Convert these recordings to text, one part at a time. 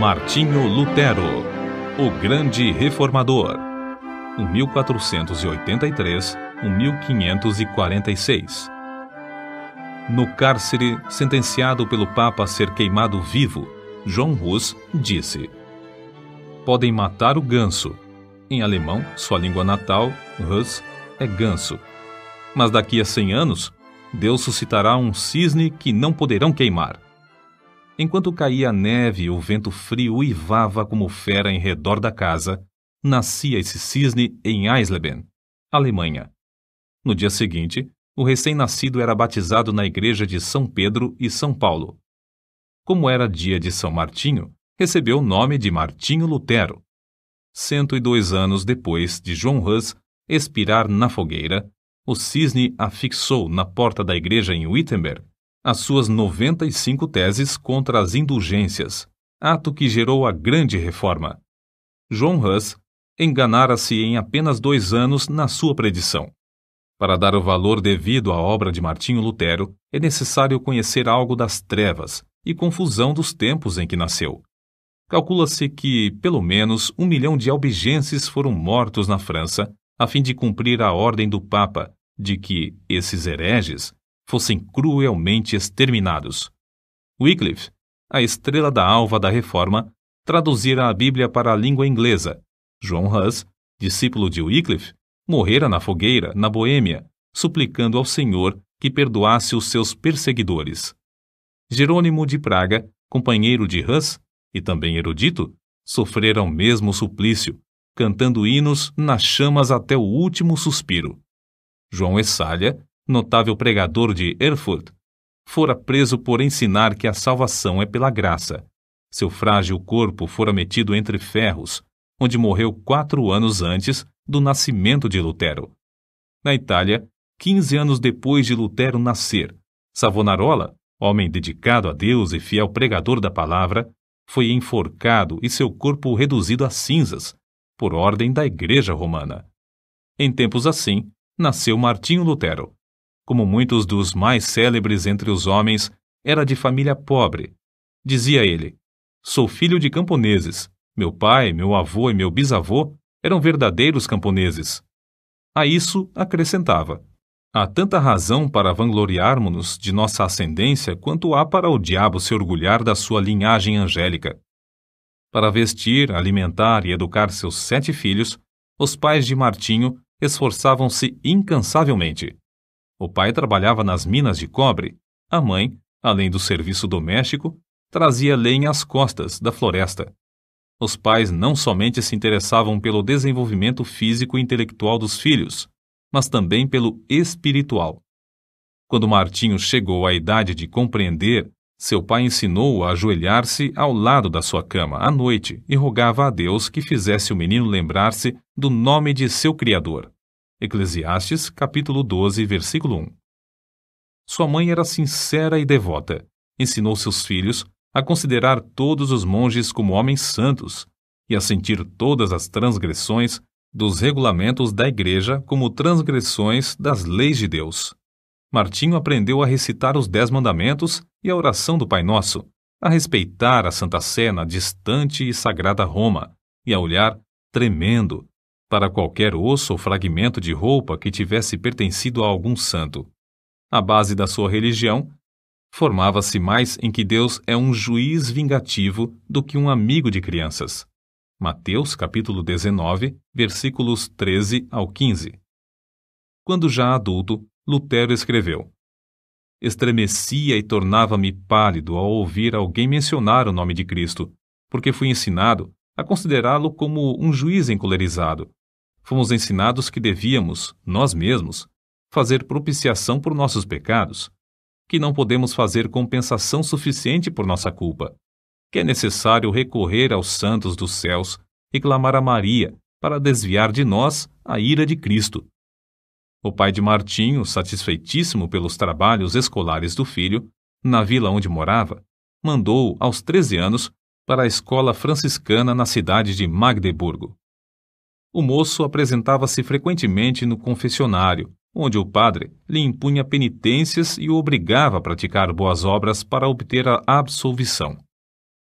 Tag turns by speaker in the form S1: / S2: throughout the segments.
S1: Martinho Lutero, o grande reformador, 1483-1546. No cárcere, sentenciado pelo Papa a ser queimado vivo, João Hus disse: podem matar o ganso. Em alemão, sua língua natal, Hus, é ganso. Mas daqui a 100 anos, Deus suscitará um cisne que não poderão queimar. Enquanto caía a neve e o vento frio uivava como fera em redor da casa, nascia esse cisne em Eisleben, Alemanha. No dia seguinte, o recém-nascido era batizado na igreja de São Pedro e São Paulo. Como era dia de São Martinho, recebeu o nome de Martinho Lutero. 102 anos depois de João Hus expirar na fogueira, o cisne afixou na porta da igreja em Wittenberg as suas 95 teses contra as indulgências, ato que gerou a grande reforma. João Hus enganara-se em apenas 2 anos na sua predição. Para dar o valor devido à obra de Martinho Lutero, é necessário conhecer algo das trevas e confusão dos tempos em que nasceu. Calcula-se que, pelo menos, 1 milhão de albigenses foram mortos na França, a fim de cumprir a ordem do Papa de que esses hereges fossem cruelmente exterminados. Wycliffe, a estrela da alva da Reforma, traduzira a Bíblia para a língua inglesa. João Hus, discípulo de Wycliffe, morrera na fogueira, na Boêmia, suplicando ao Senhor que perdoasse os seus perseguidores. Jerônimo de Praga, companheiro de Hus, e também erudito, sofrera o mesmo suplício, cantando hinos nas chamas até o último suspiro. João Essália, notável pregador de Erfurt, fora preso por ensinar que a salvação é pela graça. Seu frágil corpo fora metido entre ferros, onde morreu 4 anos antes do nascimento de Lutero. Na Itália, 15 anos depois de Lutero nascer, Savonarola, homem dedicado a Deus e fiel pregador da palavra, foi enforcado e seu corpo reduzido a cinzas, por ordem da Igreja Romana. Em tempos assim, nasceu Martinho Lutero. Como muitos dos mais célebres entre os homens, era de família pobre. Dizia ele: sou filho de camponeses. Meu pai, meu avô e meu bisavô eram verdadeiros camponeses. A isso acrescentava: há tanta razão para vangloriarmos-nos de nossa ascendência quanto há para o diabo se orgulhar da sua linhagem angélica. Para vestir, alimentar e educar seus 7 filhos, os pais de Martinho esforçavam-se incansavelmente. O pai trabalhava nas minas de cobre, a mãe, além do serviço doméstico, trazia lenha às costas da floresta. Os pais não somente se interessavam pelo desenvolvimento físico e intelectual dos filhos, mas também pelo espiritual. Quando Martinho chegou à idade de compreender, seu pai ensinou-o a ajoelhar-se ao lado da sua cama à noite e rogava a Deus que fizesse o menino lembrar-se do nome de seu Criador. Eclesiastes, capítulo 12, versículo 1. Sua mãe era sincera e devota. Ensinou seus filhos a considerar todos os monges como homens santos e a sentir todas as transgressões dos regulamentos da Igreja como transgressões das leis de Deus. Martinho aprendeu a recitar os 10 mandamentos e a oração do Pai Nosso, a respeitar a Santa Sé na distante e sagrada Roma e a olhar, tremendo, para qualquer osso ou fragmento de roupa que tivesse pertencido a algum santo. A base da sua religião formava-se mais em que Deus é um juiz vingativo do que um amigo de crianças. Mateus, capítulo 19, versículos 13 ao 15. Quando já adulto, Lutero escreveu: estremecia e tornava-me pálido ao ouvir alguém mencionar o nome de Cristo, porque fui ensinado a considerá-lo como um juiz encolerizado. Fomos ensinados que devíamos, nós mesmos, fazer propiciação por nossos pecados, que não podemos fazer compensação suficiente por nossa culpa, que é necessário recorrer aos santos dos céus e clamar a Maria para desviar de nós a ira de Cristo. O pai de Martinho, satisfeitíssimo pelos trabalhos escolares do filho, na vila onde morava, mandou-o aos 13 anos para a escola franciscana na cidade de Magdeburgo. O moço apresentava-se frequentemente no confessionário, onde o padre lhe impunha penitências e o obrigava a praticar boas obras para obter a absolvição.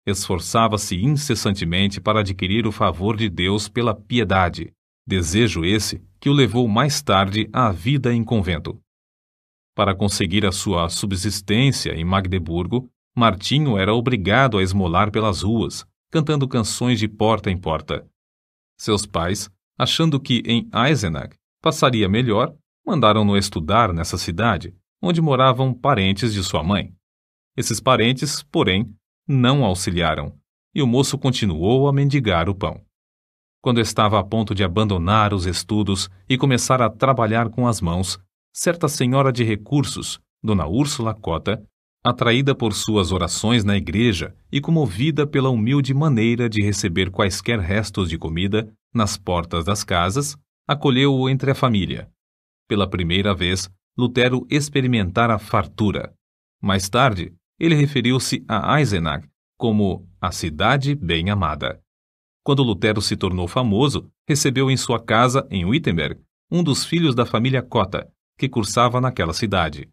S1: Esforçava-se incessantemente para adquirir o favor de Deus pela piedade, desejo esse que o levou mais tarde à vida em convento. Para conseguir a sua subsistência em Magdeburgo, Martinho era obrigado a esmolar pelas ruas, cantando canções de porta em porta. Seus pais, achando que em Eisenach passaria melhor, mandaram-no estudar nessa cidade, onde moravam parentes de sua mãe. Esses parentes, porém, não auxiliaram, e o moço continuou a mendigar o pão. Quando estava a ponto de abandonar os estudos e começar a trabalhar com as mãos, certa senhora de recursos, Dona Úrsula Cota, atraída por suas orações na igreja e comovida pela humilde maneira de receber quaisquer restos de comida nas portas das casas, acolheu-o entre a família. Pela primeira vez, Lutero experimentara fartura. Mais tarde, ele referiu-se a Eisenach como a cidade bem amada. Quando Lutero se tornou famoso, recebeu em sua casa, em Wittenberg, um dos filhos da família Cota, que cursava naquela cidade.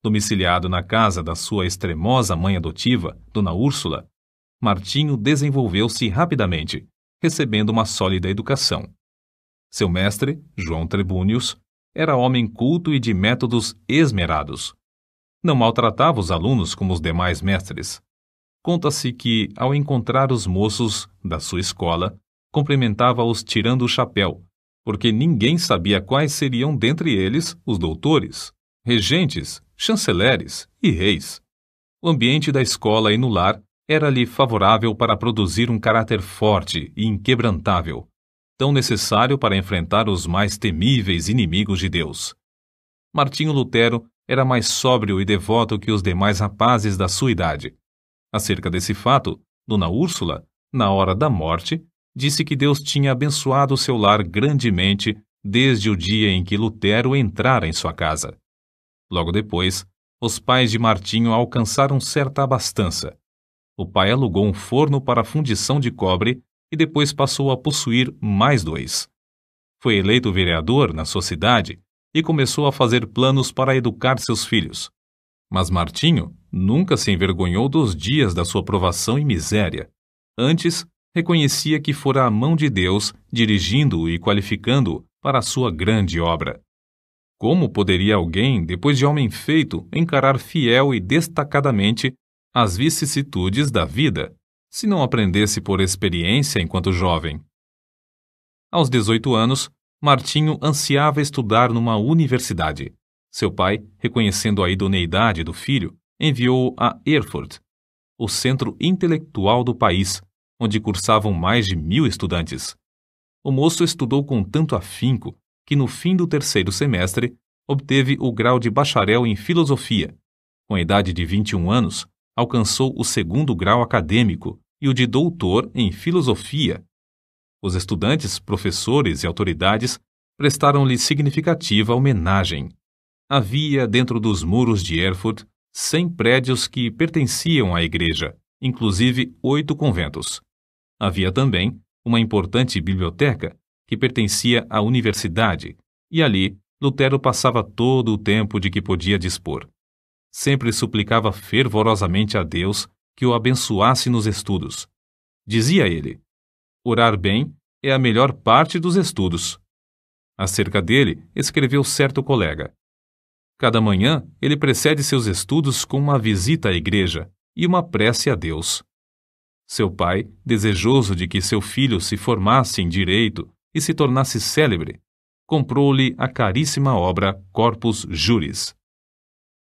S1: Domiciliado na casa da sua extremosa mãe adotiva, Dona Úrsula, Martinho desenvolveu-se rapidamente, recebendo uma sólida educação. Seu mestre, João Trebúnius, era homem culto e de métodos esmerados. Não maltratava os alunos como os demais mestres. Conta-se que, ao encontrar os moços da sua escola, cumprimentava-os tirando o chapéu, porque ninguém sabia quais seriam dentre eles os doutores, regentes, chanceleres e reis. O ambiente da escola e no lar era-lhe favorável para produzir um caráter forte e inquebrantável, tão necessário para enfrentar os mais temíveis inimigos de Deus. Martinho Lutero era mais sóbrio e devoto que os demais rapazes da sua idade. Acerca desse fato, Dona Úrsula, na hora da morte, disse que Deus tinha abençoado seu lar grandemente desde o dia em que Lutero entrara em sua casa. Logo depois, os pais de Martinho alcançaram certa abastança. O pai alugou um forno para fundição de cobre e depois passou a possuir mais 2. Foi eleito vereador na sua cidade e começou a fazer planos para educar seus filhos. Mas Martinho nunca se envergonhou dos dias da sua provação e miséria. Antes, reconhecia que fora a mão de Deus dirigindo-o e qualificando-o para a sua grande obra. Como poderia alguém, depois de homem feito, encarar fiel e destacadamente as vicissitudes da vida, se não aprendesse por experiência enquanto jovem? Aos 18 anos, Martinho ansiava estudar numa universidade. Seu pai, reconhecendo a idoneidade do filho, enviou-o a Erfurt, o centro intelectual do país, onde cursavam mais de 1000 estudantes. O moço estudou com tanto afinco que, no fim do 3º semestre, obteve o grau de bacharel em filosofia. Com a idade de 21 anos, alcançou o 2º grau acadêmico e o de doutor em filosofia. Os estudantes, professores e autoridades prestaram-lhe significativa homenagem. Havia, dentro dos muros de Erfurt, 100 prédios que pertenciam à igreja, inclusive 8 conventos. Havia também uma importante biblioteca que pertencia à universidade, e ali Lutero passava todo o tempo de que podia dispor. Sempre suplicava fervorosamente a Deus que o abençoasse nos estudos. Dizia ele: orar bem é a melhor parte dos estudos. Acerca dele, escreveu certo colega: cada manhã ele precede seus estudos com uma visita à igreja e uma prece a Deus. Seu pai, desejoso de que seu filho se formasse em direito e se tornasse célebre, comprou-lhe a caríssima obra Corpus Juris.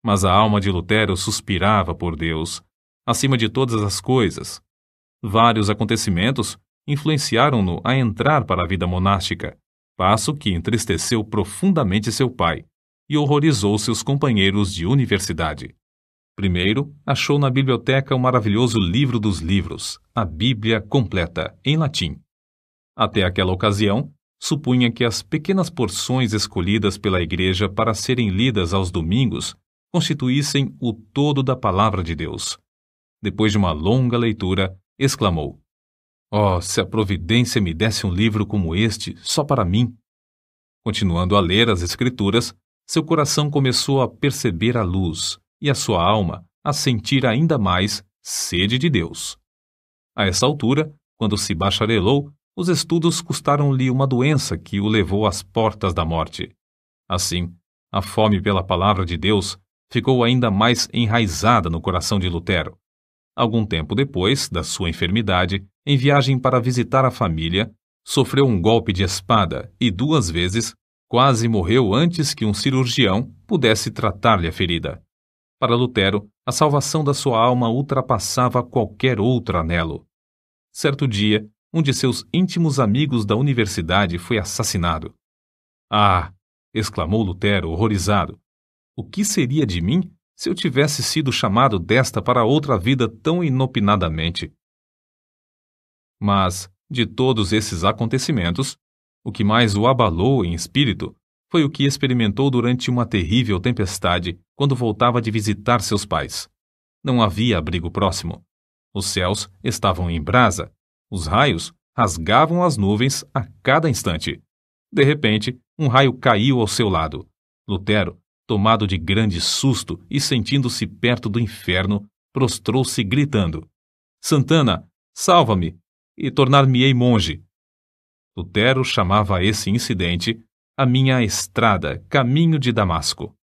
S1: Mas a alma de Lutero suspirava por Deus, acima de todas as coisas. Vários acontecimentos influenciaram-no a entrar para a vida monástica, passo que entristeceu profundamente seu pai e horrorizou seus companheiros de universidade. Primeiro, achou na biblioteca o maravilhoso livro dos livros, a Bíblia completa, em latim. Até aquela ocasião, supunha que as pequenas porções escolhidas pela igreja para serem lidas aos domingos constituíssem o todo da palavra de Deus. Depois de uma longa leitura, exclamou: "Oh, se a providência me desse um livro como este, só para mim!" Continuando a ler as Escrituras, seu coração começou a perceber a luz, e a sua alma a sentir ainda mais sede de Deus. A essa altura, quando se bacharelou, os estudos custaram-lhe uma doença que o levou às portas da morte. Assim, a fome pela palavra de Deus ficou ainda mais enraizada no coração de Lutero. Algum tempo depois da sua enfermidade, em viagem para visitar a família, sofreu um golpe de espada e 2 vezes quase morreu antes que um cirurgião pudesse tratar-lhe a ferida. Para Lutero, a salvação da sua alma ultrapassava qualquer outro anelo. Certo dia, um de seus íntimos amigos da universidade foi assassinado. Ah! Exclamou Lutero, horrorizado. O que seria de mim se eu tivesse sido chamado desta para outra vida tão inopinadamente? Mas, de todos esses acontecimentos, o que mais o abalou em espírito foi o que experimentou durante uma terrível tempestade quando voltava de visitar seus pais. Não havia abrigo próximo. Os céus estavam em brasa. Os raios rasgavam as nuvens a cada instante. De repente, um raio caiu ao seu lado. Lutero, tomado de grande susto e sentindo-se perto do inferno, prostrou-se gritando: Santana, salva-me, e tornar-me-ei monge. Lutero chamava esse incidente a minha estrada, caminho de Damasco,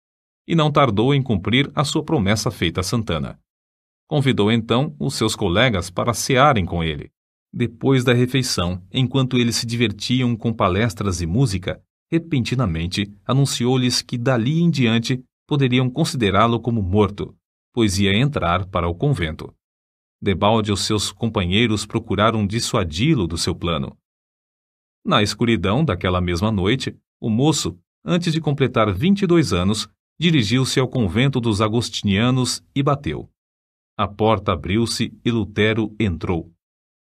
S1: e não tardou em cumprir a sua promessa feita a Santana. Convidou então os seus colegas para cearem com ele. Depois da refeição, enquanto eles se divertiam com palestras e música, repentinamente anunciou-lhes que dali em diante poderiam considerá-lo como morto, pois ia entrar para o convento. Debalde os seus companheiros procuraram dissuadi-lo do seu plano. Na escuridão daquela mesma noite, o moço, antes de completar 22 anos, dirigiu-se ao convento dos agostinianos e bateu. A porta abriu-se e Lutero entrou.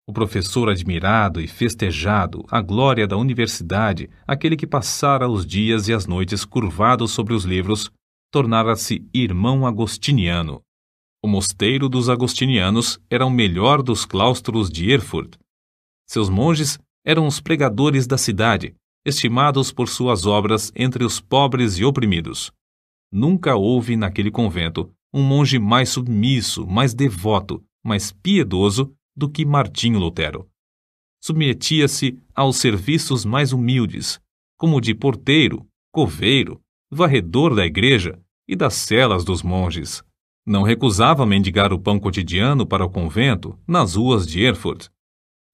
S1: O professor admirado e festejado, a glória da universidade, aquele que passara os dias e as noites curvado sobre os livros, tornara-se irmão agostiniano. O mosteiro dos agostinianos era o melhor dos claustros de Erfurt. Seus monges eram os pregadores da cidade, estimados por suas obras entre os pobres e oprimidos. Nunca houve naquele convento um monge mais submisso, mais devoto, mais piedoso do que Martinho Lutero. Submetia-se aos serviços mais humildes, como de porteiro, coveiro, varredor da igreja e das celas dos monges. Não recusava mendigar o pão cotidiano para o convento nas ruas de Erfurt.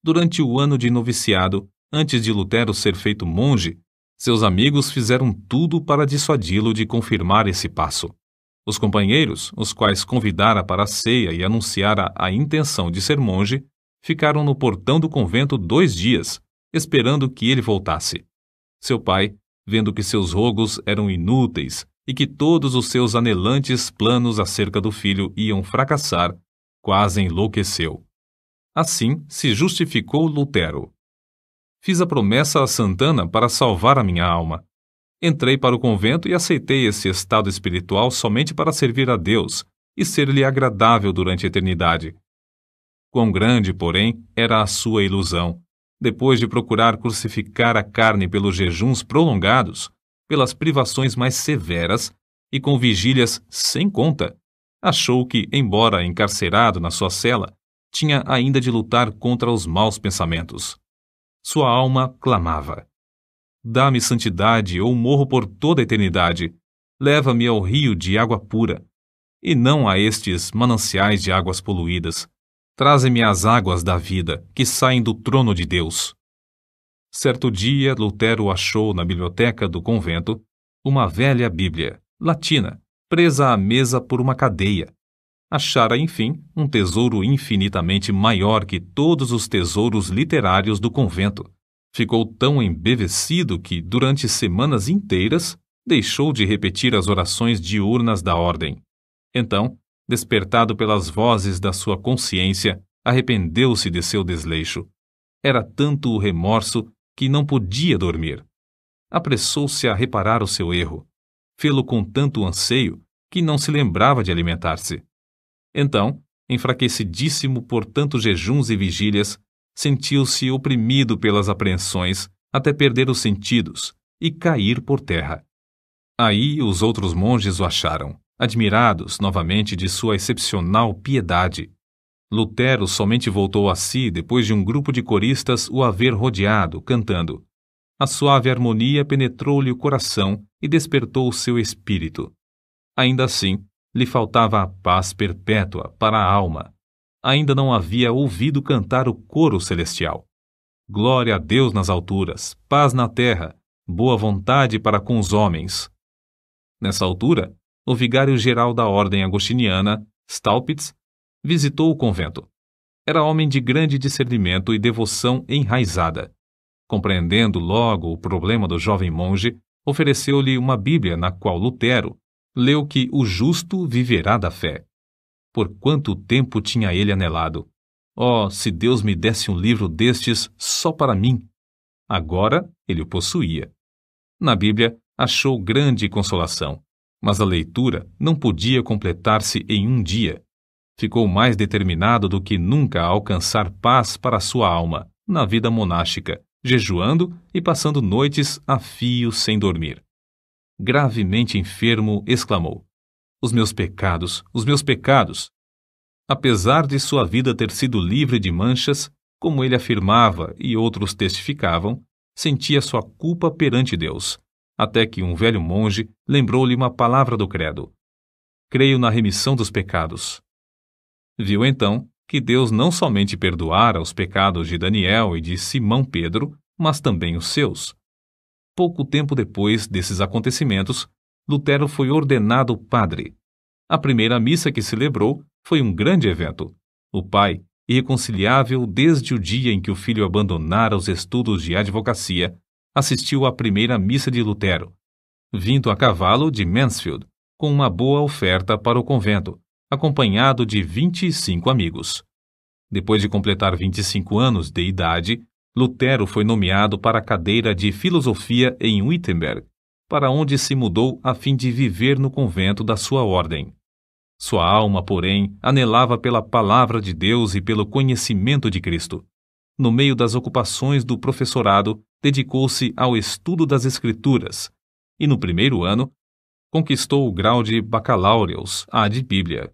S1: Durante o ano de noviciado, antes de Lutero ser feito monge, seus amigos fizeram tudo para dissuadi-lo de confirmar esse passo. Os companheiros, os quais convidara para a ceia e anunciara a intenção de ser monge, ficaram no portão do convento 2 dias, esperando que ele voltasse. Seu pai, vendo que seus rogos eram inúteis e que todos os seus anelantes planos acerca do filho iam fracassar, quase enlouqueceu. Assim se justificou Lutero. Fiz a promessa a Santana para salvar a minha alma. Entrei para o convento e aceitei esse estado espiritual somente para servir a Deus e ser-lhe agradável durante a eternidade. Quão grande, porém, era a sua ilusão, depois de procurar crucificar a carne pelos jejuns prolongados, pelas privações mais severas e com vigílias sem conta, achou que, embora encarcerado na sua cela, tinha ainda de lutar contra os maus pensamentos. Sua alma clamava: dá-me santidade ou morro por toda a eternidade. Leva-me ao rio de água pura, e não a estes mananciais de águas poluídas. Traze-me as águas da vida, que saem do trono de Deus. Certo dia, Lutero achou na biblioteca do convento uma velha Bíblia, latina, presa à mesa por uma cadeia. Achara, enfim, um tesouro infinitamente maior que todos os tesouros literários do convento. Ficou tão embevecido que, durante semanas inteiras, deixou de repetir as orações diurnas da ordem. Então, despertado pelas vozes da sua consciência, arrependeu-se de seu desleixo. Era tanto o remorso que não podia dormir. Apressou-se a reparar o seu erro. Fê-lo com tanto anseio que não se lembrava de alimentar-se. Então, enfraquecidíssimo por tantos jejuns e vigílias, sentiu-se oprimido pelas apreensões até perder os sentidos e cair por terra. Aí os outros monges o acharam, admirados novamente de sua excepcional piedade. Lutero somente voltou a si depois de um grupo de coristas o haver rodeado, cantando. A suave harmonia penetrou-lhe o coração e despertou o seu espírito. Ainda assim, lhe faltava a paz perpétua para a alma. Ainda não havia ouvido cantar o coro celestial. Glória a Deus nas alturas, paz na terra, boa vontade para com os homens. Nessa altura, o vigário-geral da ordem agostiniana, Staupitz, visitou o convento. Era homem de grande discernimento e devoção enraizada. Compreendendo logo o problema do jovem monge, ofereceu-lhe uma Bíblia na qual Lutero leu que o justo viverá da fé. Por quanto tempo tinha ele anelado! Oh, se Deus me desse um livro destes só para mim! Agora ele o possuía. Na Bíblia achou grande consolação, mas a leitura não podia completar-se em um dia. Ficou mais determinado do que nunca a alcançar paz para sua alma, na vida monástica, jejuando e passando noites a fio sem dormir. Gravemente enfermo, exclamou: os meus pecados, os meus pecados! Apesar de sua vida ter sido livre de manchas, como ele afirmava e outros testificavam, sentia sua culpa perante Deus, até que um velho monge lembrou-lhe uma palavra do credo: creio na remissão dos pecados. Viu então que Deus não somente perdoara os pecados de Daniel e de Simão Pedro, mas também os seus. Pouco tempo depois desses acontecimentos, Lutero foi ordenado padre. A primeira missa que celebrou foi um grande evento. O pai, irreconciliável desde o dia em que o filho abandonara os estudos de advocacia, assistiu à primeira missa de Lutero, vindo a cavalo de Mansfield, com uma boa oferta para o convento, acompanhado de 25 amigos. Depois de completar 25 anos de idade, Lutero foi nomeado para a cadeira de filosofia em Wittenberg, para onde se mudou a fim de viver no convento da sua ordem. Sua alma, porém, anelava pela palavra de Deus e pelo conhecimento de Cristo. No meio das ocupações do professorado, dedicou-se ao estudo das Escrituras e, no primeiro ano, conquistou o grau de bacalaureus ad Bíblia.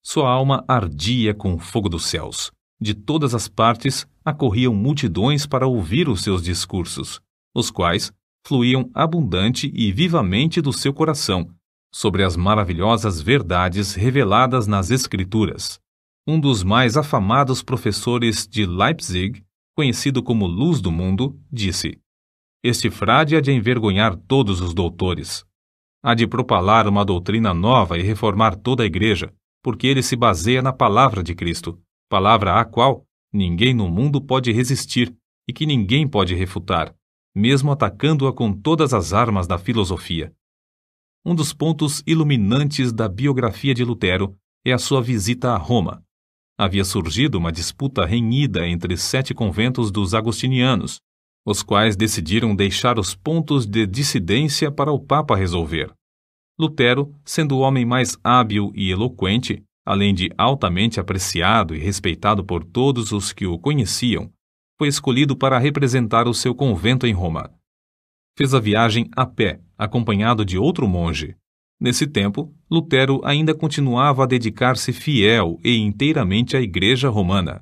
S1: Sua alma ardia com o fogo dos céus. De todas as partes acorriam multidões para ouvir os seus discursos, os quais fluíam abundante e vivamente do seu coração, sobre as maravilhosas verdades reveladas nas Escrituras. Um dos mais afamados professores de Leipzig, conhecido como Luz do Mundo, disse: este frade há de envergonhar todos os doutores. Há de propalar uma doutrina nova e reformar toda a igreja, porque ele se baseia na palavra de Cristo, palavra à qual ninguém no mundo pode resistir e que ninguém pode refutar, mesmo atacando-a com todas as armas da filosofia. Um dos pontos iluminantes da biografia de Lutero é a sua visita a Roma. Havia surgido uma disputa renhida entre 7 conventos dos agostinianos, os quais decidiram deixar os pontos de dissidência para o Papa resolver. Lutero, sendo o homem mais hábil e eloquente, além de altamente apreciado e respeitado por todos os que o conheciam, foi escolhido para representar o seu convento em Roma. Fez a viagem a pé, acompanhado de outro monge. Nesse tempo, Lutero ainda continuava a dedicar-se fiel e inteiramente à Igreja Romana.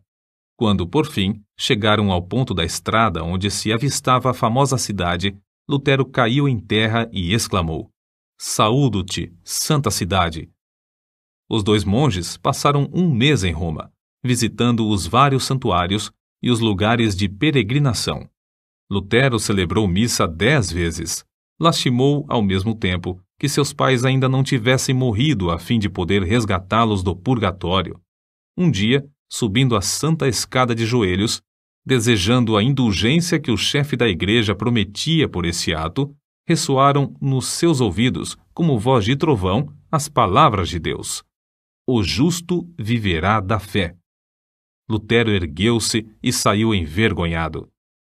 S1: Quando, por fim, chegaram ao ponto da estrada onde se avistava a famosa cidade, Lutero caiu em terra e exclamou: saúdo-te, santa cidade! Os 2 monges passaram um mês em Roma, visitando os vários santuários e os lugares de peregrinação. Lutero celebrou missa 10 vezes. Lastimou, ao mesmo tempo, que seus pais ainda não tivessem morrido a fim de poder resgatá-los do purgatório. Um dia, subindo a santa escada de joelhos, desejando a indulgência que o chefe da igreja prometia por esse ato, ressoaram nos seus ouvidos, como voz de trovão, as palavras de Deus: o justo viverá da fé. Lutero ergueu-se e saiu envergonhado.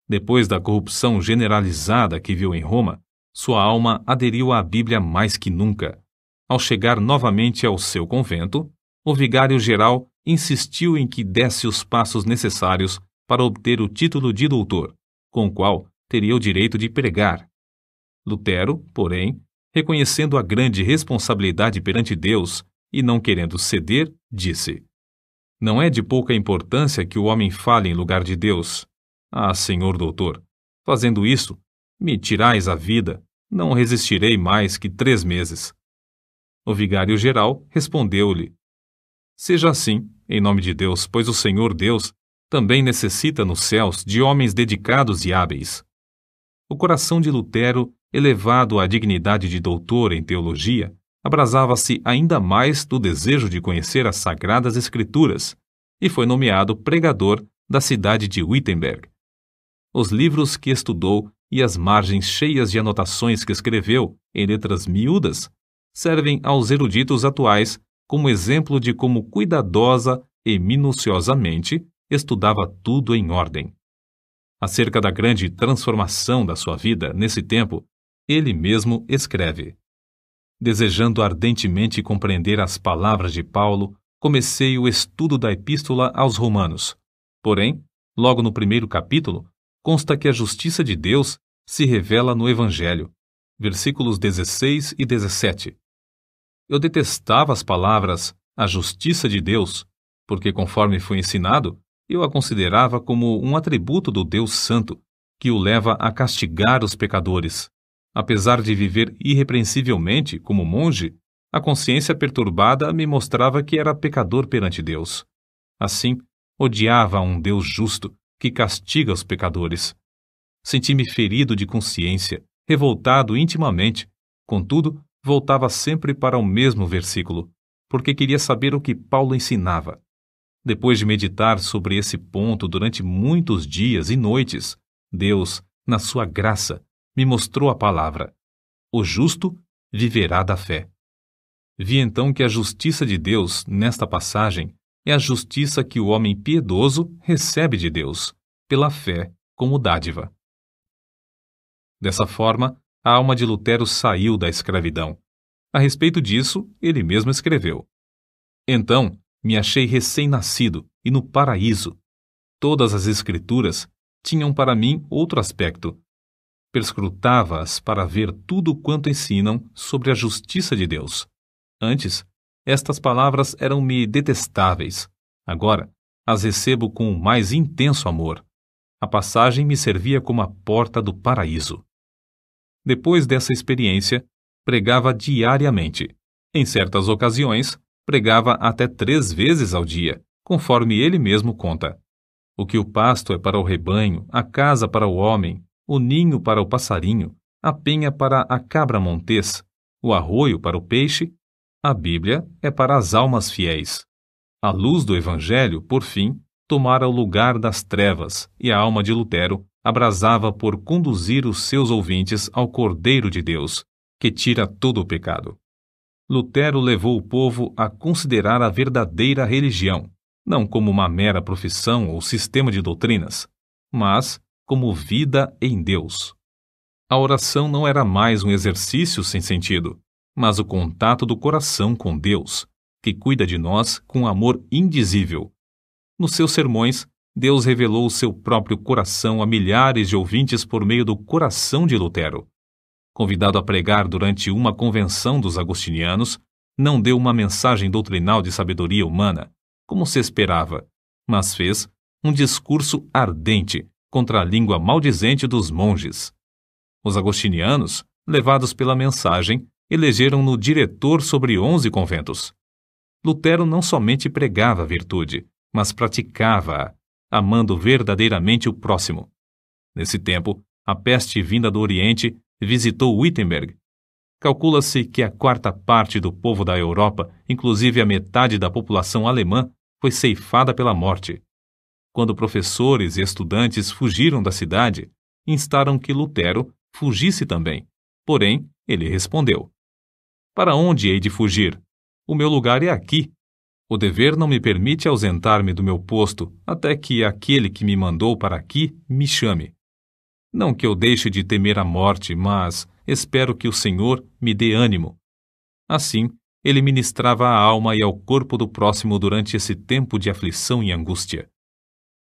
S1: Depois da corrupção generalizada que viu em Roma, sua alma aderiu à Bíblia mais que nunca. Ao chegar novamente ao seu convento, o vigário-geral insistiu em que desse os passos necessários para obter o título de doutor, com o qual teria o direito de pregar. Lutero, porém, reconhecendo a grande responsabilidade perante Deus e não querendo ceder, disse: Não é de pouca importância que o homem fale em lugar de Deus. Ah, senhor doutor, fazendo isso, me tirais a vida, não resistirei mais que 3 meses. O vigário-geral respondeu-lhe: seja assim, em nome de Deus, pois o Senhor Deus também necessita nos céus de homens dedicados e hábeis. O coração de Lutero, elevado à dignidade de doutor em teologia, abrasava-se ainda mais do desejo de conhecer as Sagradas Escrituras e foi nomeado pregador da cidade de Wittenberg. Os livros que estudou e as margens cheias de anotações que escreveu em letras miúdas servem aos eruditos atuais como exemplo de como cuidadosa e minuciosamente estudava tudo em ordem. Acerca da grande transformação da sua vida nesse tempo, ele mesmo escreve: desejando ardentemente compreender as palavras de Paulo, comecei o estudo da Epístola aos Romanos. Porém, logo no primeiro capítulo, consta que a justiça de Deus se revela no Evangelho. Versículos 16 e 17. Eu detestava as palavras "a justiça de Deus", porque, conforme foi ensinado, eu a considerava como um atributo do Deus Santo, que o leva a castigar os pecadores. Apesar de viver irrepreensivelmente como monge, a consciência perturbada me mostrava que era pecador perante Deus. Assim, odiava a um Deus justo que castiga os pecadores. Senti-me ferido de consciência, revoltado intimamente. Contudo, voltava sempre para o mesmo versículo, porque queria saber o que Paulo ensinava. Depois de meditar sobre esse ponto durante muitos dias e noites, Deus, na sua graça, me mostrou a palavra: o justo viverá da fé. Vi então que a justiça de Deus, nesta passagem, é a justiça que o homem piedoso recebe de Deus, pela fé como dádiva. Dessa forma, a alma de Lutero saiu da escravidão. A respeito disso, ele mesmo escreveu: então, me achei recém-nascido e no paraíso. Todas as Escrituras tinham para mim outro aspecto. Perscrutava-as para ver tudo quanto ensinam sobre a justiça de Deus. Antes, estas palavras eram-me detestáveis. Agora, as recebo com o mais intenso amor. A passagem me servia como a porta do paraíso. Depois dessa experiência, pregava diariamente. Em certas ocasiões, pregava até 3 vezes ao dia, conforme ele mesmo conta. O que o pasto é para o rebanho, a casa para o homem, o ninho para o passarinho, a penha para a cabra montês, o arroio para o peixe, a Bíblia é para as almas fiéis. A luz do Evangelho, por fim, tomara o lugar das trevas, e a alma de Lutero abrasava por conduzir os seus ouvintes ao Cordeiro de Deus, que tira todo o pecado. Lutero levou o povo a considerar a verdadeira religião, não como uma mera profissão ou sistema de doutrinas, mas como vida em Deus. A oração não era mais um exercício sem sentido, mas o contato do coração com Deus, que cuida de nós com amor indizível. Nos seus sermões, Deus revelou o seu próprio coração a milhares de ouvintes por meio do coração de Lutero. Convidado a pregar durante uma convenção dos agostinianos, não deu uma mensagem doutrinal de sabedoria humana, como se esperava, mas fez um discurso ardente contra a língua maldizente dos monges. Os agostinianos, levados pela mensagem, elegeram-no diretor sobre 11 conventos. Lutero não somente pregava a virtude, mas praticava-a, amando verdadeiramente o próximo. Nesse tempo, a peste vinda do Oriente visitou Wittenberg. Calcula-se que a 1/4 do povo da Europa, inclusive a metade da população alemã, foi ceifada pela morte. Quando professores e estudantes fugiram da cidade, instaram que Lutero fugisse também. Porém, ele respondeu: para onde hei de fugir? O meu lugar é aqui. O dever não me permite ausentar-me do meu posto até que aquele que me mandou para aqui me chame. Não que eu deixe de temer a morte, mas espero que o Senhor me dê ânimo. Assim, ele ministrava à alma e ao corpo do próximo durante esse tempo de aflição e angústia.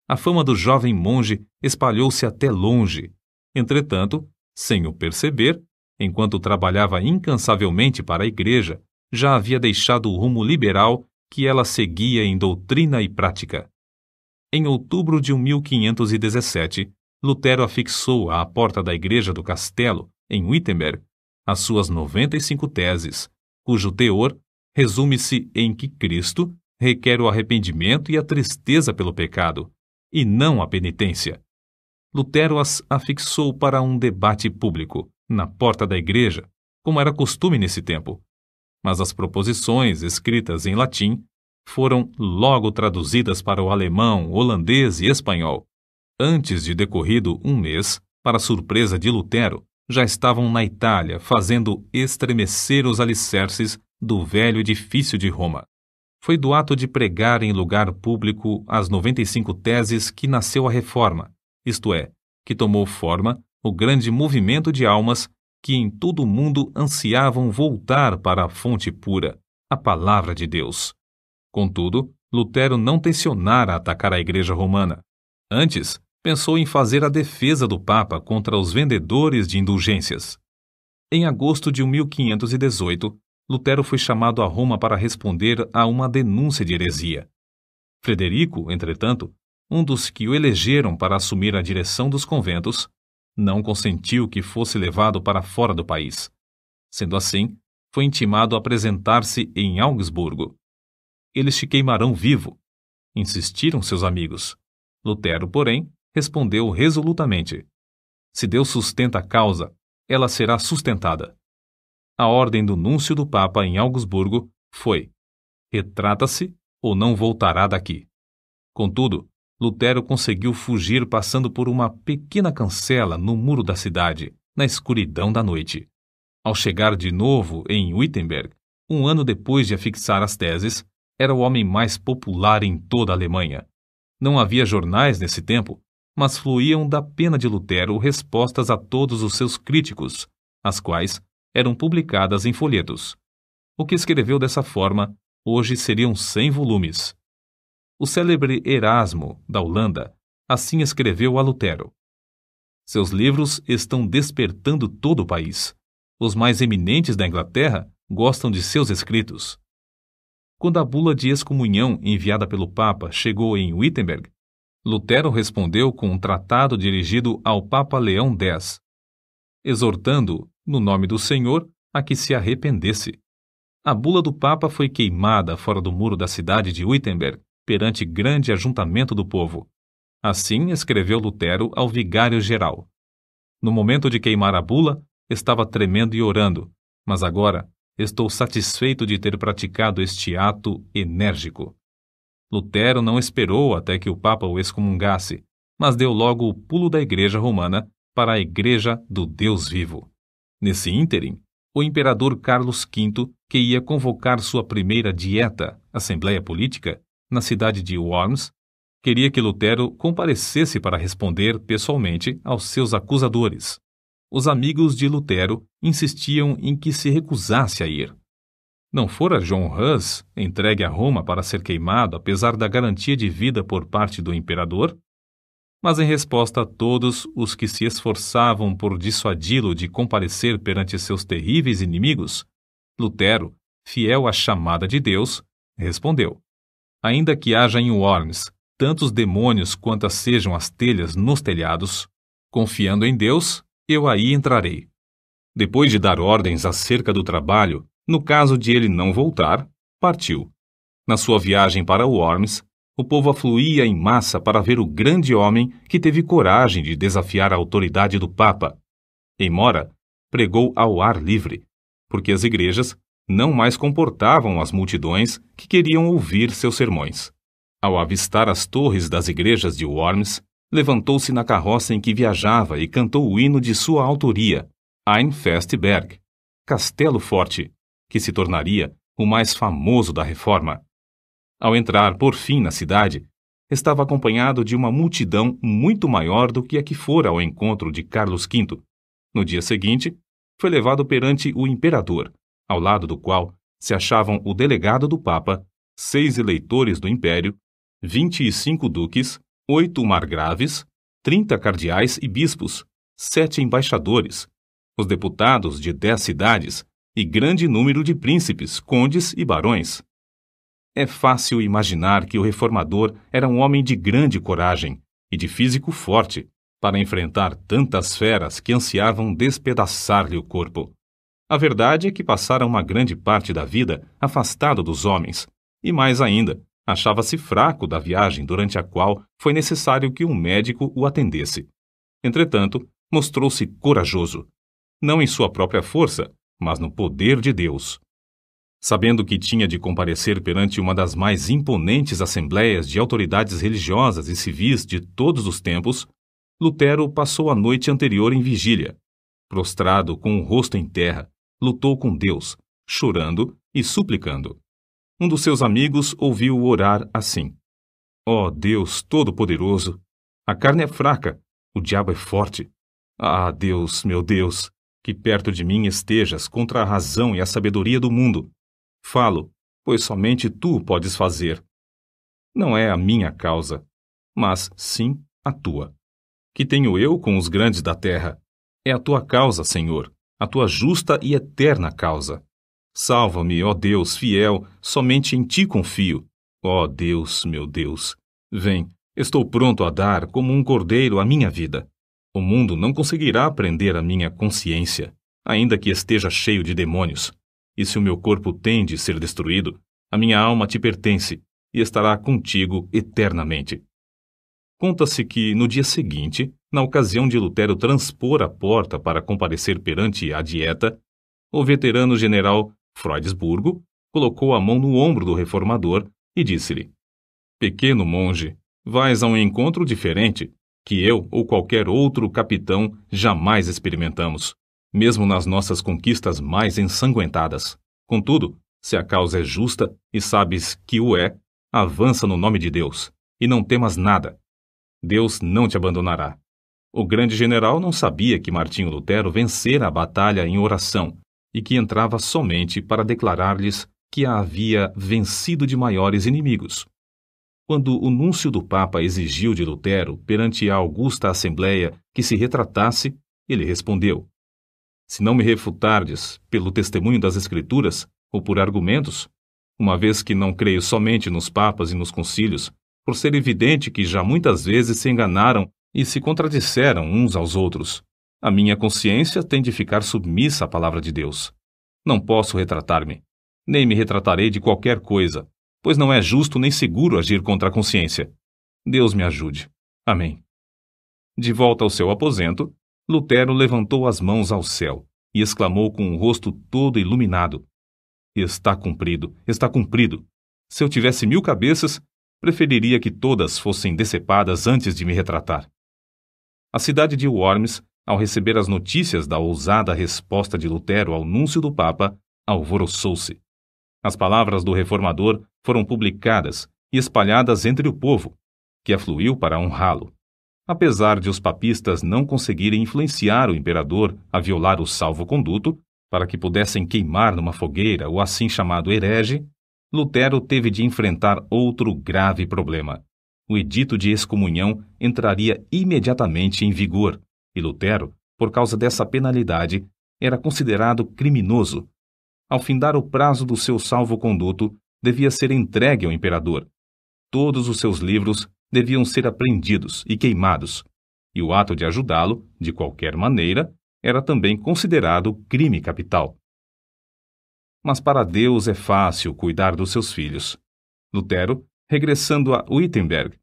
S1: A fama do jovem monge espalhou-se até longe. Entretanto, sem o perceber, enquanto trabalhava incansavelmente para a igreja, já havia deixado o rumo liberal que ela seguia em doutrina e prática. Em outubro de 1517, Lutero afixou à porta da igreja do castelo, em Wittenberg, as suas 95 teses, cujo teor resume-se em que Cristo requer o arrependimento e a tristeza pelo pecado, e não a penitência. Lutero as afixou para um debate público, na porta da igreja, como era costume nesse tempo. Mas as proposições, escritas em latim, foram logo traduzidas para o alemão, holandês e espanhol. Antes de decorrido um mês, para surpresa de Lutero, já estavam na Itália fazendo estremecer os alicerces do velho edifício de Roma. Foi do ato de pregar em lugar público as 95 teses que nasceu a Reforma, isto é, que tomou forma o grande movimento de almas que em todo o mundo ansiavam voltar para a fonte pura, a palavra de Deus. Contudo, Lutero não tencionara atacar a Igreja Romana. Antes, pensou em fazer a defesa do Papa contra os vendedores de indulgências. Em agosto de 1518, Lutero foi chamado a Roma para responder a uma denúncia de heresia. Frederico, entretanto, um dos que o elegeram para assumir a direção dos conventos, não consentiu que fosse levado para fora do país. Sendo assim, foi intimado a apresentar-se em Augsburgo. Eles te queimarão vivo, insistiram seus amigos. Lutero, porém, respondeu resolutamente: se Deus sustenta a causa, ela será sustentada. A ordem do núncio do Papa em Augsburgo foi: retrata-se ou não voltará daqui. Contudo, Lutero conseguiu fugir passando por uma pequena cancela no muro da cidade, na escuridão da noite. Ao chegar de novo em Wittenberg, um ano depois de afixar as teses, era o homem mais popular em toda a Alemanha. Não havia jornais nesse tempo, mas fluíam da pena de Lutero respostas a todos os seus críticos, as quais eram publicadas em folhetos. O que escreveu dessa forma, hoje seriam 100 volumes. O célebre Erasmo, da Holanda, assim escreveu a Lutero: seus livros estão despertando todo o país. Os mais eminentes da Inglaterra gostam de seus escritos. Quando a bula de excomunhão enviada pelo Papa chegou em Wittenberg, Lutero respondeu com um tratado dirigido ao Papa Leão X, exortando, no nome do Senhor, a que se arrependesse. A bula do Papa foi queimada fora do muro da cidade de Wittenberg, perante grande ajuntamento do povo. Assim escreveu Lutero ao vigário-geral. No momento de queimar a bula, estava tremendo e orando, mas agora estou satisfeito de ter praticado este ato enérgico. Lutero não esperou até que o Papa o excomungasse, mas deu logo o pulo da Igreja Romana para a Igreja do Deus vivo. Nesse ínterim, o imperador Carlos V, que ia convocar sua primeira dieta, Assembleia Política, na cidade de Worms, queria que Lutero comparecesse para responder pessoalmente aos seus acusadores. Os amigos de Lutero insistiam em que se recusasse a ir. Não fora John Hus entregue a Roma para ser queimado apesar da garantia de vida por parte do imperador? Mas em resposta a todos os que se esforçavam por dissuadi-lo de comparecer perante seus terríveis inimigos, Lutero, fiel à chamada de Deus, respondeu: ainda que haja em Worms tantos demônios quantas sejam as telhas nos telhados, confiando em Deus, eu aí entrarei. Depois de dar ordens acerca do trabalho, no caso de ele não voltar, partiu. Na sua viagem para Worms, o povo afluía em massa para ver o grande homem que teve coragem de desafiar a autoridade do Papa. Em Mora, pregou ao ar livre, porque as igrejas não mais comportavam as multidões que queriam ouvir seus sermões. Ao avistar as torres das igrejas de Worms, levantou-se na carroça em que viajava e cantou o hino de sua autoria, Ein feste Berg, Castelo Forte, que se tornaria o mais famoso da Reforma. Ao entrar, por fim, na cidade, estava acompanhado de uma multidão muito maior do que a que fora ao encontro de Carlos V. No dia seguinte, foi levado perante o imperador, ao lado do qual se achavam o delegado do Papa, 6 eleitores do Império, 25 duques, 8 margraves, 30 cardeais e bispos, 7 embaixadores, os deputados de 10 cidades e grande número de príncipes, condes e barões. É fácil imaginar que o reformador era um homem de grande coragem e de físico forte para enfrentar tantas feras que ansiavam despedaçar-lhe o corpo. A verdade é que passara uma grande parte da vida afastado dos homens, e mais ainda, achava-se fraco da viagem durante a qual foi necessário que um médico o atendesse. Entretanto, mostrou-se corajoso, não em sua própria força, mas no poder de Deus. Sabendo que tinha de comparecer perante uma das mais imponentes assembleias de autoridades religiosas e civis de todos os tempos, Lutero passou a noite anterior em vigília. Prostrado com o rosto em terra, lutou com Deus, chorando e suplicando. Um dos seus amigos ouviu-o orar assim: Ó Deus Todo-Poderoso, a carne é fraca, o diabo é forte. Ah, Deus, meu Deus, que perto de mim estejas contra a razão e a sabedoria do mundo. Falo, pois somente tu podes fazer. Não é a minha causa, mas sim a tua. Que tenho eu com os grandes da terra? É a tua causa, Senhor, a tua justa e eterna causa. Salva-me, ó Deus fiel, somente em ti confio. Ó Deus, meu Deus, vem, estou pronto a dar como um cordeiro a minha vida. O mundo não conseguirá prender a minha consciência, ainda que esteja cheio de demônios. E se o meu corpo tem de ser destruído, a minha alma te pertence e estará contigo eternamente. Conta-se que, no dia seguinte, na ocasião de Lutero transpor a porta para comparecer perante a Dieta, o veterano general Freudesburgo colocou a mão no ombro do reformador e disse-lhe: Pequeno monge, vais a um encontro diferente, que eu ou qualquer outro capitão jamais experimentamos, mesmo nas nossas conquistas mais ensanguentadas. Contudo, se a causa é justa e sabes que o é, avança no nome de Deus, e não temas nada. Deus não te abandonará. O grande general não sabia que Martinho Lutero vencera a batalha em oração e que entrava somente para declarar-lhes que a havia vencido de maiores inimigos. Quando o núncio do Papa exigiu de Lutero, perante a augusta Assembleia, que se retratasse, ele respondeu: Se não me refutardes pelo testemunho das Escrituras ou por argumentos, uma vez que não creio somente nos papas e nos concílios, por ser evidente que já muitas vezes se enganaram e se contradisseram uns aos outros, a minha consciência tem de ficar submissa à palavra de Deus. Não posso retratar-me, nem me retratarei de qualquer coisa, pois não é justo nem seguro agir contra a consciência. Deus me ajude. Amém. De volta ao seu aposento, Lutero levantou as mãos ao céu e exclamou com o rosto todo iluminado: Está cumprido, está cumprido. Se eu tivesse 1000 cabeças, preferiria que todas fossem decepadas antes de me retratar. A cidade de Worms, ao receber as notícias da ousada resposta de Lutero ao núncio do Papa, alvoroçou-se. As palavras do reformador foram publicadas e espalhadas entre o povo, que afluiu para honrá-lo. Apesar de os papistas não conseguirem influenciar o imperador a violar o salvo-conduto, para que pudessem queimar numa fogueira o assim chamado herege, Lutero teve de enfrentar outro grave problema. O edito de excomunhão entraria imediatamente em vigor, e Lutero, por causa dessa penalidade, era considerado criminoso. Ao findar o prazo do seu salvo-conduto, devia ser entregue ao imperador. Todos os seus livros deviam ser apreendidos e queimados, e o ato de ajudá-lo, de qualquer maneira, era também considerado crime capital. Mas para Deus é fácil cuidar dos seus filhos. Lutero, regressando a Wittenberg,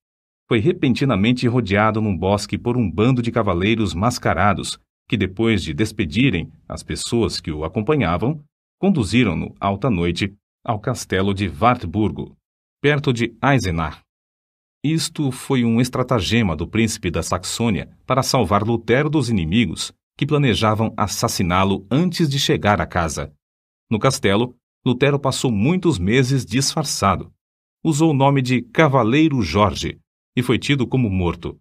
S1: foi repentinamente rodeado num bosque por um bando de cavaleiros mascarados, que depois de despedirem as pessoas que o acompanhavam, conduziram-no alta noite ao castelo de Wartburgo, perto de Eisenach. Isto foi um estratagema do príncipe da Saxônia para salvar Lutero dos inimigos que planejavam assassiná-lo antes de chegar à casa. No castelo, Lutero passou muitos meses disfarçado. Usou o nome de Cavaleiro Jorge e foi tido como morto.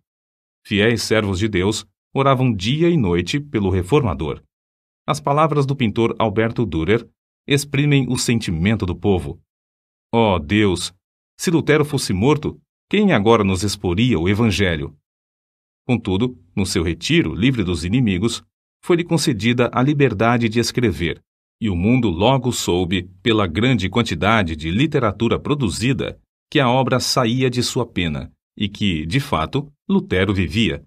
S1: Fiéis servos de Deus oravam dia e noite pelo reformador. As palavras do pintor Alberto Dürer exprimem o sentimento do povo. Ó Deus, se Lutero fosse morto, quem agora nos exporia o Evangelho? Contudo, no seu retiro, livre dos inimigos, foi-lhe concedida a liberdade de escrever, E o mundo logo soube, pela grande quantidade de literatura produzida, que a obra saía de sua pena e que, de fato, Lutero vivia.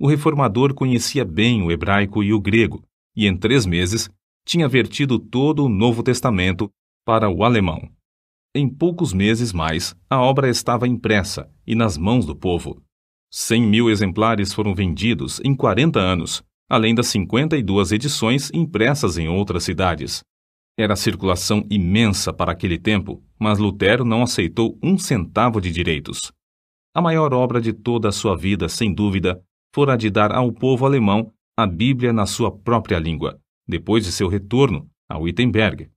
S1: O reformador conhecia bem o hebraico e o grego, e em 3 meses tinha vertido todo o Novo Testamento para o alemão. Em poucos meses mais, a obra estava impressa e nas mãos do povo. 100.000 exemplares foram vendidos em 40 anos, além das 52 edições impressas em outras cidades. Era circulação imensa para aquele tempo, mas Lutero não aceitou 1 centavo de direitos. A maior obra de toda a sua vida, sem dúvida, fora a de dar ao povo alemão a Bíblia na sua própria língua, depois de seu retorno a Wittenberg.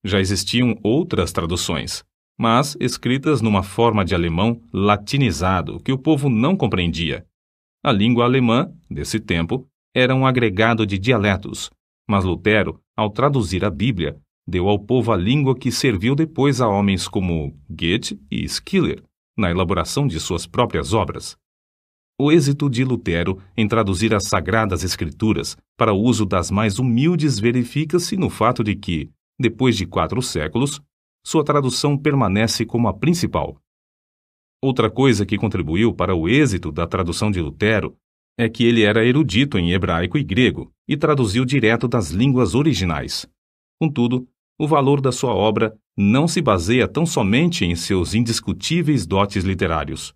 S1: Já existiam outras traduções, mas escritas numa forma de alemão latinizado que o povo não compreendia. A língua alemã, desse tempo, era um agregado de dialetos, mas Lutero, ao traduzir a Bíblia, deu ao povo a língua que serviu depois a homens como Goethe e Schiller, na elaboração de suas próprias obras. O êxito de Lutero em traduzir as Sagradas Escrituras para o uso das mais humildes verifica-se no fato de que, depois de 4 séculos, sua tradução permanece como a principal. Outra coisa que contribuiu para o êxito da tradução de Lutero é que ele era erudito em hebraico e grego e traduziu direto das línguas originais. Contudo, o valor da sua obra não se baseia tão somente em seus indiscutíveis dotes literários.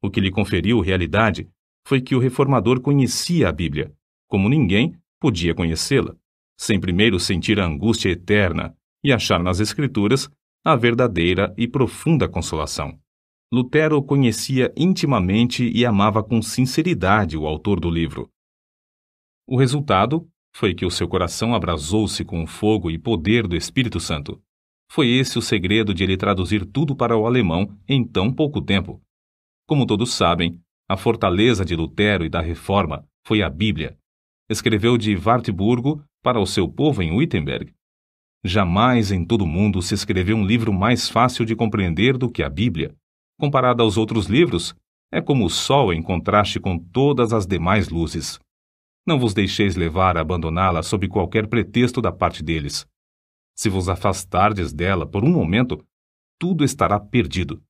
S1: O que lhe conferiu realidade foi que o reformador conhecia a Bíblia, como ninguém podia conhecê-la, sem primeiro sentir a angústia eterna e achar nas Escrituras a verdadeira e profunda consolação. Lutero conhecia intimamente e amava com sinceridade o autor do livro. O resultado foi que o seu coração abrasou-se com o fogo e poder do Espírito Santo. Foi esse o segredo de ele traduzir tudo para o alemão em tão pouco tempo. Como todos sabem, a fortaleza de Lutero e da Reforma foi a Bíblia. Escreveu de Wartburgo para o seu povo em Wittenberg. Jamais em todo o mundo se escreveu um livro mais fácil de compreender do que a Bíblia. Comparada aos outros livros, é como o sol em contraste com todas as demais luzes. Não vos deixeis levar a abandoná-la sob qualquer pretexto da parte deles. Se vos afastardes dela por um momento, tudo estará perdido.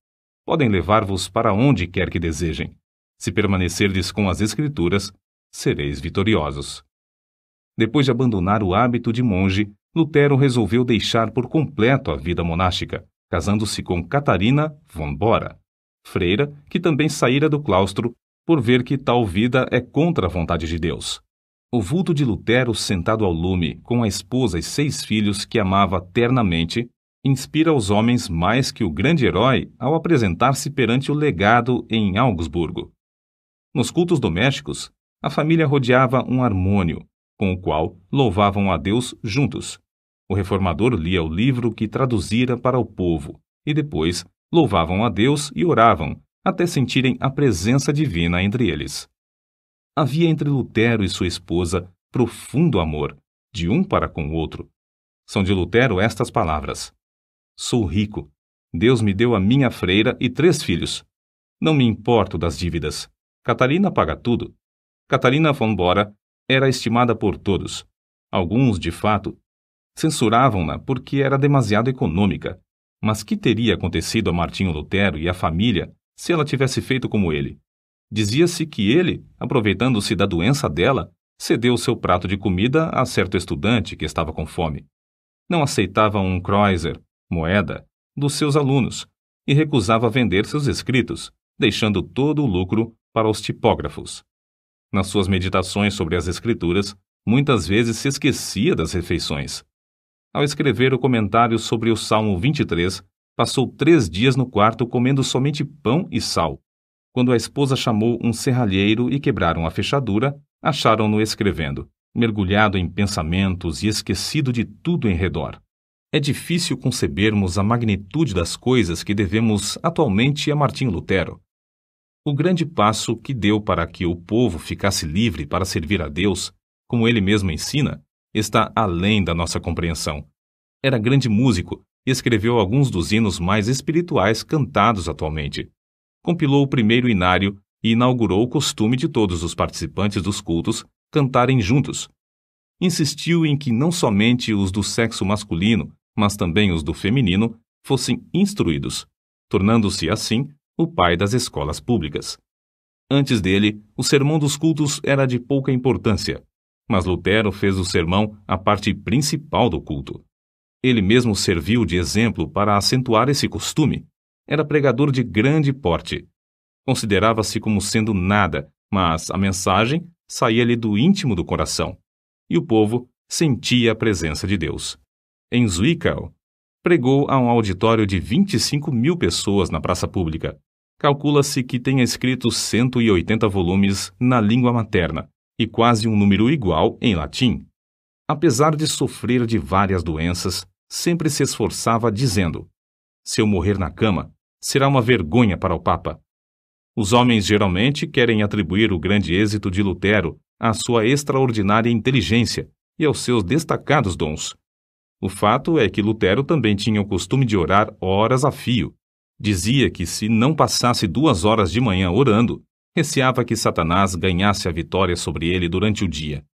S1: Podem levar-vos para onde quer que desejem. Se permanecerdes com as Escrituras, sereis vitoriosos. Depois de abandonar o hábito de monge, Lutero resolveu deixar por completo a vida monástica, casando-se com Catarina von Bora, freira que também saíra do claustro por ver que tal vida é contra a vontade de Deus. O vulto de Lutero sentado ao lume, com a esposa e 6 filhos que amava ternamente, inspira os homens mais que o grande herói ao apresentar-se perante o legado em Augsburgo. Nos cultos domésticos, a família rodeava um harmônio, com o qual louvavam a Deus juntos. O reformador lia o livro que traduzira para o povo, e depois louvavam a Deus e oravam, até sentirem a presença divina entre eles. Havia entre Lutero e sua esposa profundo amor, de um para com o outro. São de Lutero estas palavras: Sou rico. Deus me deu a minha freira e 3 filhos. Não me importo das dívidas. Catarina paga tudo. Catarina von Bora era estimada por todos. Alguns, de fato, censuravam-na porque era demasiado econômica. Mas que teria acontecido a Martinho Lutero e à família se ela tivesse feito como ele? Dizia-se que ele, aproveitando-se da doença dela, cedeu seu prato de comida a certo estudante que estava com fome. Não aceitava um kreuzer, moeda, dos seus alunos, e recusava vender seus escritos, deixando todo o lucro para os tipógrafos. Nas suas meditações sobre as Escrituras, muitas vezes se esquecia das refeições. Ao escrever o comentário sobre o Salmo 23, passou 3 dias no quarto comendo somente pão e sal. Quando a esposa chamou um serralheiro e quebraram a fechadura, acharam-no escrevendo, mergulhado em pensamentos e esquecido de tudo em redor. É difícil concebermos a magnitude das coisas que devemos atualmente a Martinho Lutero. O grande passo que deu para que o povo ficasse livre para servir a Deus, como ele mesmo ensina, está além da nossa compreensão. Era grande músico e escreveu alguns dos hinos mais espirituais cantados atualmente. Compilou o primeiro inário e inaugurou o costume de todos os participantes dos cultos cantarem juntos. insistiu em que não somente os do sexo masculino, mas também os do feminino, fossem instruídos, tornando-se, assim, o pai das escolas públicas. Antes dele, o sermão dos cultos era de pouca importância, mas Lutero fez do sermão a parte principal do culto. Ele mesmo serviu de exemplo para acentuar esse costume. Era pregador de grande porte. Considerava-se como sendo nada, mas a mensagem saía-lhe do íntimo do coração, e o povo sentia a presença de Deus. Em Zwickau, pregou a um auditório de 25.000 pessoas na praça pública. Calcula-se que tenha escrito 180 volumes na língua materna e quase um número igual em latim. Apesar de sofrer de várias doenças, sempre se esforçava dizendo: se eu morrer na cama, será uma vergonha para o Papa. Os homens geralmente querem atribuir o grande êxito de Lutero à sua extraordinária inteligência e aos seus destacados dons. O fato é que Lutero também tinha o costume de orar horas a fio. Dizia que se não passasse 2 horas de manhã orando, receava que Satanás ganhasse a vitória sobre ele durante o dia.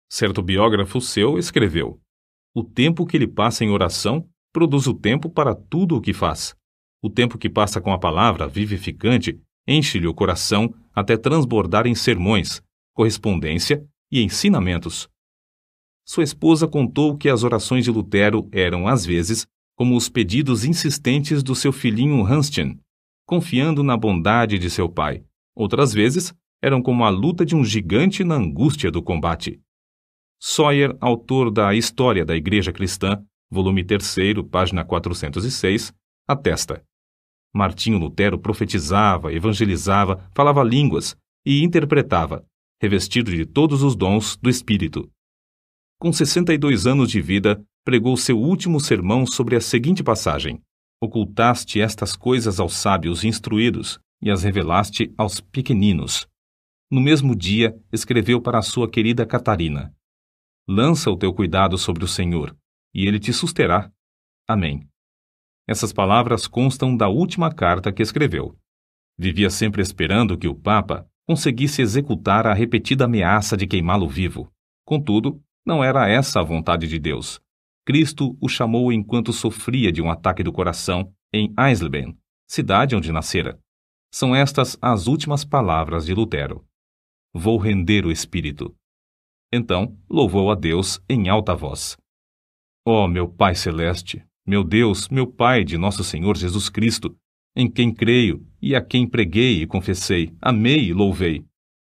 S1: Certo biógrafo seu escreveu: o tempo que ele passa em oração produz o tempo para tudo o que faz. O tempo que passa com a palavra vivificante enche-lhe o coração até transbordar em sermões, correspondência e ensinamentos. Sua esposa contou que as orações de Lutero eram, às vezes, como os pedidos insistentes do seu filhinho Hanschen, confiando na bondade de seu pai. Outras vezes, eram como a luta de um gigante na angústia do combate. Sawyer, autor da História da Igreja Cristã, volume 3, página 406, atesta: Martinho Lutero profetizava, evangelizava, falava línguas e interpretava, revestido de todos os dons do Espírito. Com 62 anos de vida, pregou seu último sermão sobre a seguinte passagem: ocultaste estas coisas aos sábios instruídos e as revelaste aos pequeninos. No mesmo dia, escreveu para a sua querida Catarina: lança o teu cuidado sobre o Senhor, e ele te susterá. Amém. Essas palavras constam da última carta que escreveu. Vivia sempre esperando que o Papa conseguisse executar a repetida ameaça de queimá-lo vivo. Contudo, não era essa a vontade de Deus. Cristo o chamou enquanto sofria de um ataque do coração em Eisleben, cidade onde nascera. São estas as últimas palavras de Lutero: vou render o espírito. Então, louvou a Deus em alta voz: ó meu Pai Celeste, meu Deus, meu Pai de nosso Senhor Jesus Cristo, em quem creio e a quem preguei e confessei, amei e louvei.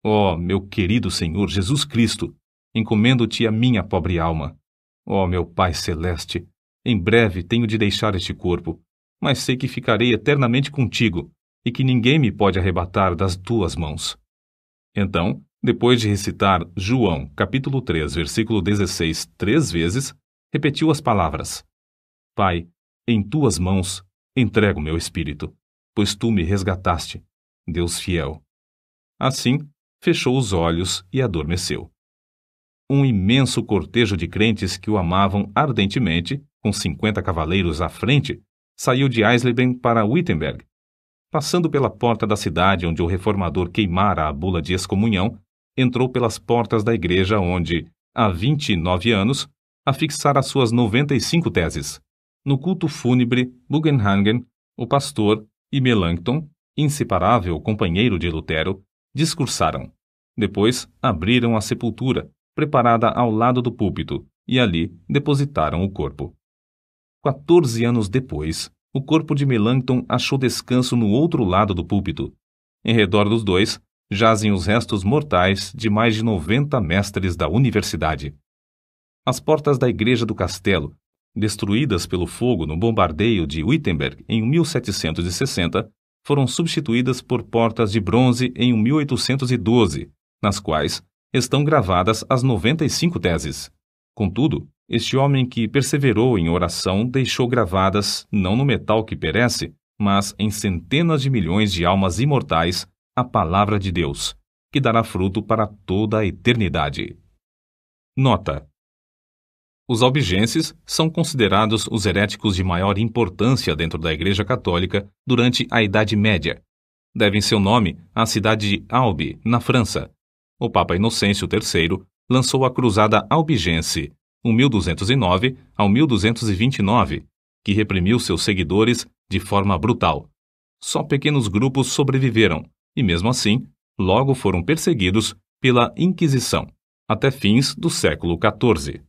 S1: Ó meu querido Senhor Jesus Cristo, encomendo-te a minha pobre alma. Ó meu Pai Celeste, em breve tenho de deixar este corpo, mas sei que ficarei eternamente contigo e que ninguém me pode arrebatar das tuas mãos. Então, depois de recitar João, capítulo 3, versículo 16, 3 vezes, repetiu as palavras: Pai, em tuas mãos entrego meu espírito, pois tu me resgataste, Deus fiel. Assim, fechou os olhos e adormeceu. Um imenso cortejo de crentes que o amavam ardentemente, com 50 cavaleiros à frente, saiu de Eisleben para Wittenberg. Passando pela porta da cidade onde o reformador queimara a bula de excomunhão, entrou pelas portas da igreja onde, há 29 anos, afixara suas 95 teses. No culto fúnebre, Bugenhagen, o pastor, e Melanchthon, inseparável companheiro de Lutero, discursaram. Depois, abriram a sepultura, preparada ao lado do púlpito, e ali depositaram o corpo. 14 anos depois, o corpo de Melanchthon achou descanso no outro lado do púlpito. Em redor dos dois, jazem os restos mortais de mais de 90 mestres da universidade. As portas da igreja do castelo, destruídas pelo fogo no bombardeio de Wittenberg em 1760, foram substituídas por portas de bronze em 1812, nas quais estão gravadas as 95 teses. Contudo, este homem que perseverou em oração deixou gravadas, não no metal que perece, mas em centenas de milhões de almas imortais, a palavra de Deus, que dará fruto para toda a eternidade. Nota: os albigenses são considerados os heréticos de maior importância dentro da Igreja Católica durante a Idade Média. Devem seu nome à cidade de Albi, na França. O Papa Inocêncio III lançou a Cruzada Albigense, 1209 ao 1229, que reprimiu seus seguidores de forma brutal. Só pequenos grupos sobreviveram e, mesmo assim, logo foram perseguidos pela Inquisição, até fins do século XIV.